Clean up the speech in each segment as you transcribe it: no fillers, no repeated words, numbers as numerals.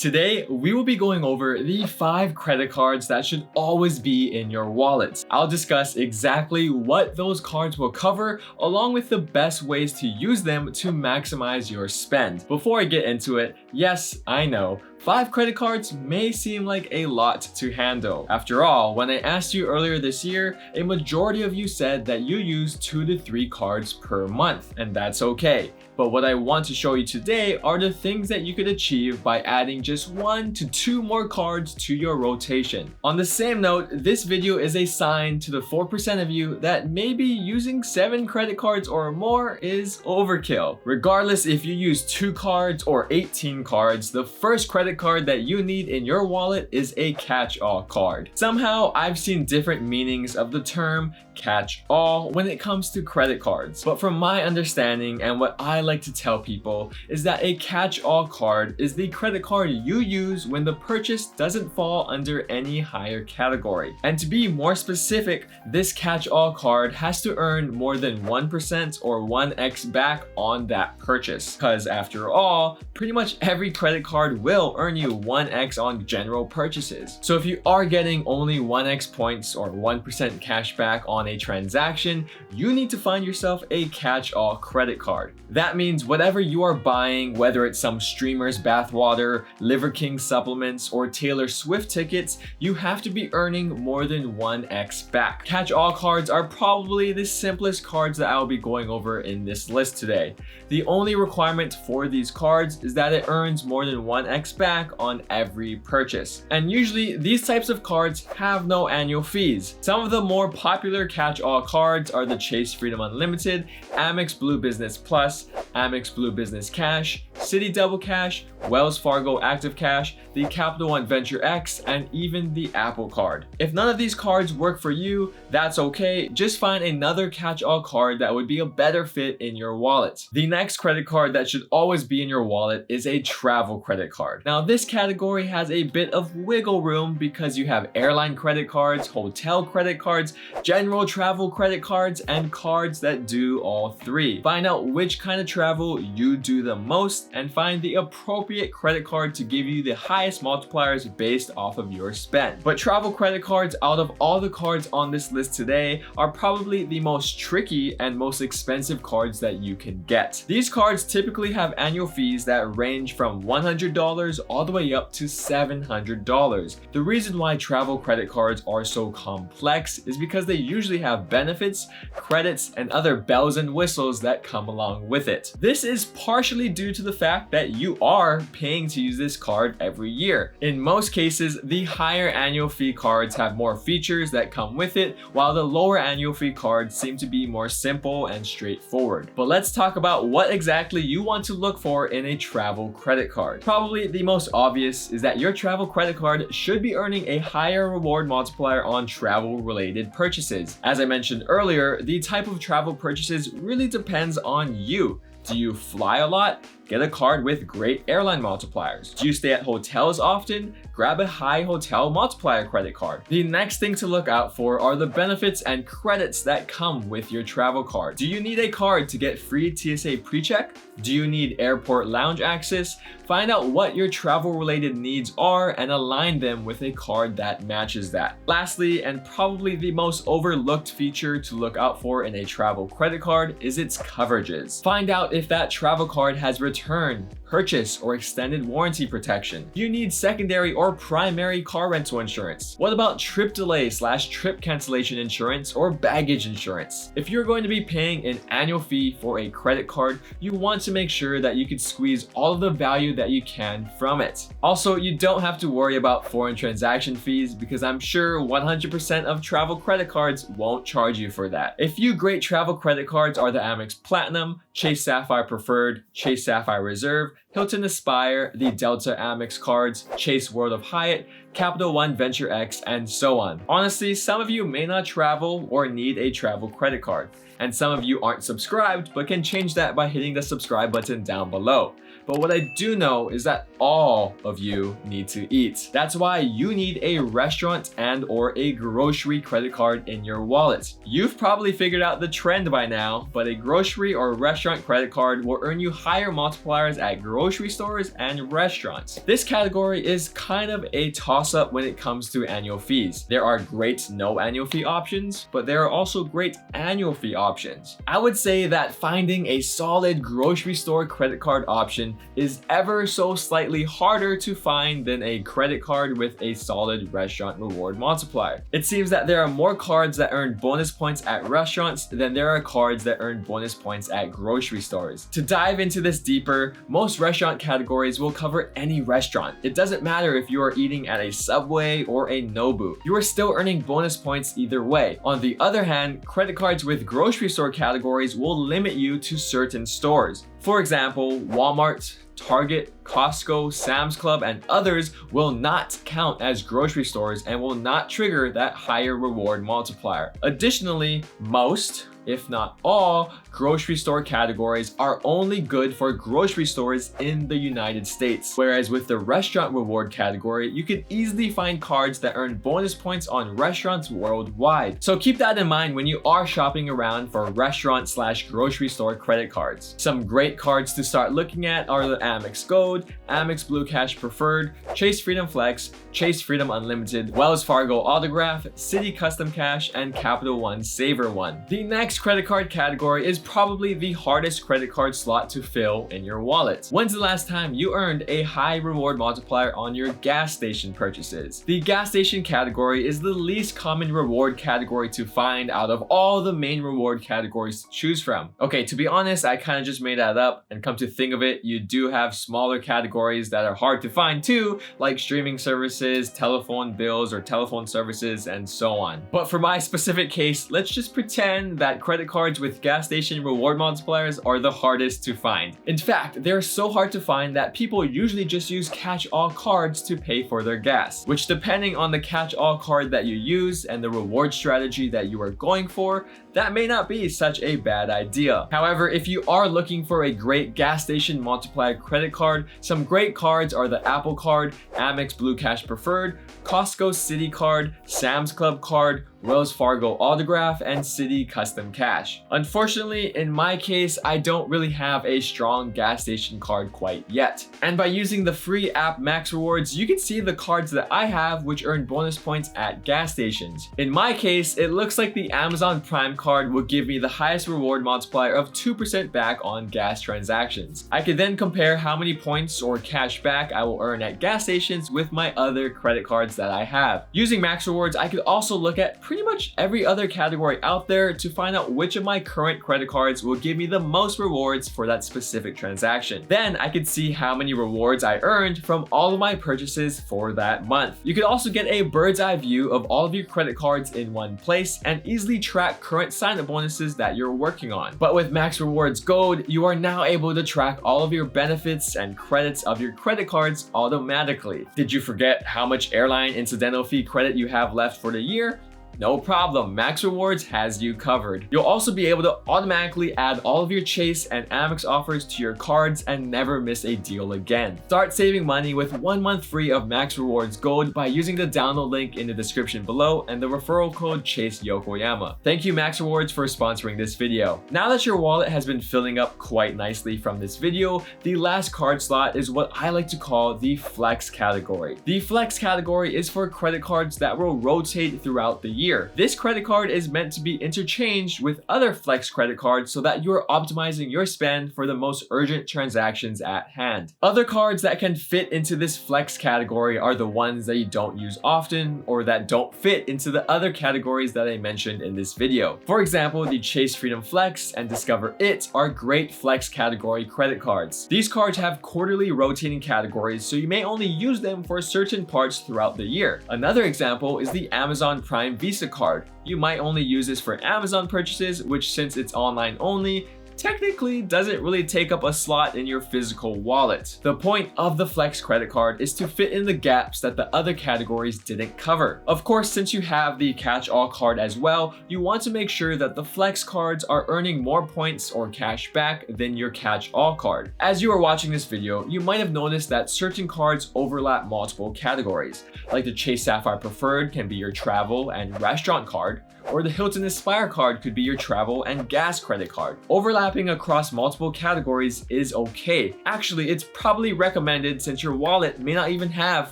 Today, we will be going over the 5 credit cards that should always be in your wallet. I'll discuss exactly what those cards will cover, along with the best ways to use them to maximize your spend. Before I get into it, yes, I know, 5 credit cards may seem like a lot to handle. After all, when I asked you earlier this year, a majority of you said that you use 2 to 3 cards per month, and that's okay. But what I want to show you today are the things that you could achieve by adding just 1 to 2 more cards to your rotation. On the same note, this video is a sign to the 4% of you that maybe using 7 credit cards or more is overkill. Regardless if you use 2 cards or 18 cards, the first credit card that you need in your wallet is a catch-all card. Somehow, I've seen different meanings of the term catch-all when it comes to credit cards. But from my understanding and what I like to tell people is that a catch-all card is the credit card you use when the purchase doesn't fall under any higher category. And to be more specific, this catch-all card has to earn more than 1% or 1x back on that purchase. Because after all, pretty much every credit card will earn you 1x on general purchases. So if you are getting only 1x points or 1% cash back on a transaction, you need to find yourself a catch-all credit card. That means whatever you are buying, whether it's some streamer's bathwater, Liver King supplements, or Taylor Swift tickets, you have to be earning more than 1x back. Catch-all cards are probably the simplest cards that I'll be going over in this list today. The only requirement for these cards is that it earns more than 1x back on every purchase. And usually these types of cards have no annual fees. Some of the more popular catch-all cards are the Chase Freedom Unlimited, Amex Blue Business Plus, Amex Blue Business Cash, Citi Double Cash, Wells Fargo Active Cash, the Capital One Venture X, and even the Apple Card. If none of these cards work for you, that's okay. Just find another catch-all card that would be a better fit in your wallet. The next credit card that should always be in your wallet is a travel credit card. Now, this category has a bit of wiggle room because you have airline credit cards, hotel credit cards, general travel credit cards, and cards that do all 3. Find out which kind of travel you do the most and find the appropriate credit card to give you the highest multipliers based off of your spend. But travel credit cards, out of all the cards on this list today, are probably the most tricky and most expensive cards that you can get. These cards typically have annual fees that range from $100 all the way up to $700. The reason why travel credit cards are so complex is because they usually have benefits, credits, and other bells and whistles that come along with it. This is partially due to the fact that you are paying to use this card every year. In most cases, the higher annual fee cards have more features that come with it, while the lower annual fee cards seem to be more simple and straightforward. But let's talk about what exactly you want to look for in a travel credit card. Probably the most obvious is that your travel credit card should be earning a higher reward multiplier on travel-related purchases. As I mentioned earlier, the type of travel purchases really depends on you. Do you fly a lot? Get a card with great airline multipliers. Do you stay at hotels often? Grab a high hotel multiplier credit card. The next thing to look out for are the benefits and credits that come with your travel card. Do you need a card to get free TSA pre-check? Do you need airport lounge access? Find out what your travel-related needs are and align them with a card that matches that. Lastly, and probably the most overlooked feature to look out for in a travel credit card is its coverages. Find out if that travel card has return, purchase, or extended warranty protection. Do you need secondary or primary car rental insurance? What about trip delay / trip cancellation insurance or baggage insurance? If you're going to be paying an annual fee for a credit card, you want to make sure that you can squeeze all of the value that you can from it. Also, you don't have to worry about foreign transaction fees because I'm sure 100% of travel credit cards won't charge you for that. A few great travel credit cards are the Amex Platinum, Chase Sapphire Preferred, Chase Sapphire Reserve, Hilton Aspire, the Delta Amex cards, Chase World of Hyatt, Capital One Venture X, and so on. Honestly, some of you may not travel or need a travel credit card, and some of you aren't subscribed but can change that by hitting the subscribe button down below. But what I do know is that all of you need to eat. That's why you need a restaurant and or a grocery credit card in your wallet. You've probably figured out the trend by now, but a grocery or restaurant credit card will earn you higher multipliers at grocery grocery stores and restaurants. This category is kind of a toss-up when it comes to annual fees. There are great no annual fee options, but there are also great annual fee options. I would say that finding a solid grocery store credit card option is ever so slightly harder to find than a credit card with a solid restaurant reward multiplier. It seems that there are more cards that earn bonus points at restaurants than there are cards that earn bonus points at grocery stores. To dive into this deeper, most restaurant categories will cover any restaurant. It doesn't matter if you are eating at a Subway or a Nobu. You are still earning bonus points either way. On the other hand, credit cards with grocery store categories will limit you to certain stores. For example, Walmart, Target, Costco, Sam's Club, and others will not count as grocery stores and will not trigger that higher reward multiplier. Additionally, most, if not all, grocery store categories are only good for grocery stores in the United States. Whereas with the restaurant reward category, you can easily find cards that earn bonus points on restaurants worldwide. So keep that in mind when you are shopping around for restaurant/grocery store credit cards. Some great cards to start looking at are the Amex Gold, Amex Blue Cash Preferred, Chase Freedom Flex, Chase Freedom Unlimited, Wells Fargo Autograph, Citi Custom Cash, and Capital One Saver One. The next credit card category is probably the hardest credit card slot to fill in your wallet. When's the last time you earned a high reward multiplier on your gas station purchases? The gas station category is the least common reward category to find out of all the main reward categories to choose from. Okay, to be honest, I kind of just made that up, and come to think of it, you do have smaller categories that are hard to find too, like streaming services, telephone bills or telephone services, and so on. But for my specific case, let's just pretend that credit cards with gas station reward multipliers are the hardest to find. In fact, they're so hard to find that people usually just use catch-all cards to pay for their gas, which depending on the catch-all card that you use and the reward strategy that you are going for, that may not be such a bad idea. However, if you are looking for a great gas station multiplier credit card, some great cards are the Apple Card, Amex Blue Cash Preferred, Costco Citi Card, Sam's Club Card, Wells Fargo Autograph, and Citi Custom Cash. Unfortunately, in my case, I don't really have a strong gas station card quite yet. And by using the free app MaxRewards, you can see the cards that I have which earn bonus points at gas stations. In my case, it looks like the Amazon Prime card will give me the highest reward multiplier of 2% back on gas transactions. I could then compare how many points or cash back I will earn at gas stations with my other credit cards that I have. Using MaxRewards, I could also look at pretty much every other category out there to find out which of my current credit cards will give me the most rewards for that specific transaction. Then I could see how many rewards I earned from all of my purchases for that month. You could also get a bird's eye view of all of your credit cards in one place and easily track current sign-up bonuses that you're working on. But with MaxRewards Gold, you are now able to track all of your benefits and credits of your credit cards automatically. Did you forget how much airline incidental fee credit you have left for the year? No problem, MaxRewards has you covered. You'll also be able to automatically add all of your Chase and Amex offers to your cards and never miss a deal again. Start saving money with 1 month free of MaxRewards Gold by using the download link in the description below and the referral code ChaseYokoyama. Thank you MaxRewards for sponsoring this video. Now that your wallet has been filling up quite nicely from this video, the last card slot is what I like to call the Flex category. The Flex category is for credit cards that will rotate throughout the year. This credit card is meant to be interchanged with other Flex credit cards so that you are optimizing your spend for the most urgent transactions at hand. Other cards that can fit into this Flex category are the ones that you don't use often or that don't fit into the other categories that I mentioned in this video. For example, the Chase Freedom Flex and Discover It are great Flex category credit cards. These cards have quarterly rotating categories, so you may only use them for certain parts throughout the year. Another example is the Amazon Prime Visa card. You might only use this for Amazon purchases, which since it's online only, technically doesn't really take up a slot in your physical wallet. The point of the Flex credit card is to fit in the gaps that the other categories didn't cover. Of course, since you have the catch-all card as well, you want to make sure that the Flex cards are earning more points or cash back than your catch-all card. As you are watching this video, you might have noticed that certain cards overlap multiple categories, like the Chase Sapphire Preferred can be your travel and restaurant card, or the Hilton Aspire card could be your travel and gas credit card. Overlapping overlapping across multiple categories is okay. Actually, it's probably recommended since your wallet may not even have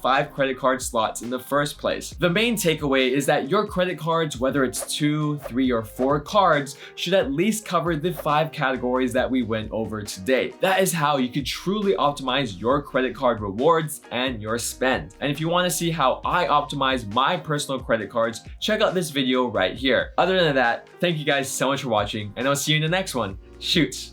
5 credit card slots in the first place. The main takeaway is that your credit cards, whether it's 2, 3, or 4 cards, should at least cover the 5 categories that we went over today. That is how you could truly optimize your credit card rewards and your spend. And if you want to see how I optimize my personal credit cards, check out this video right here. Other than that, thank you guys so much for watching, and I'll see you in the next one. Shoots!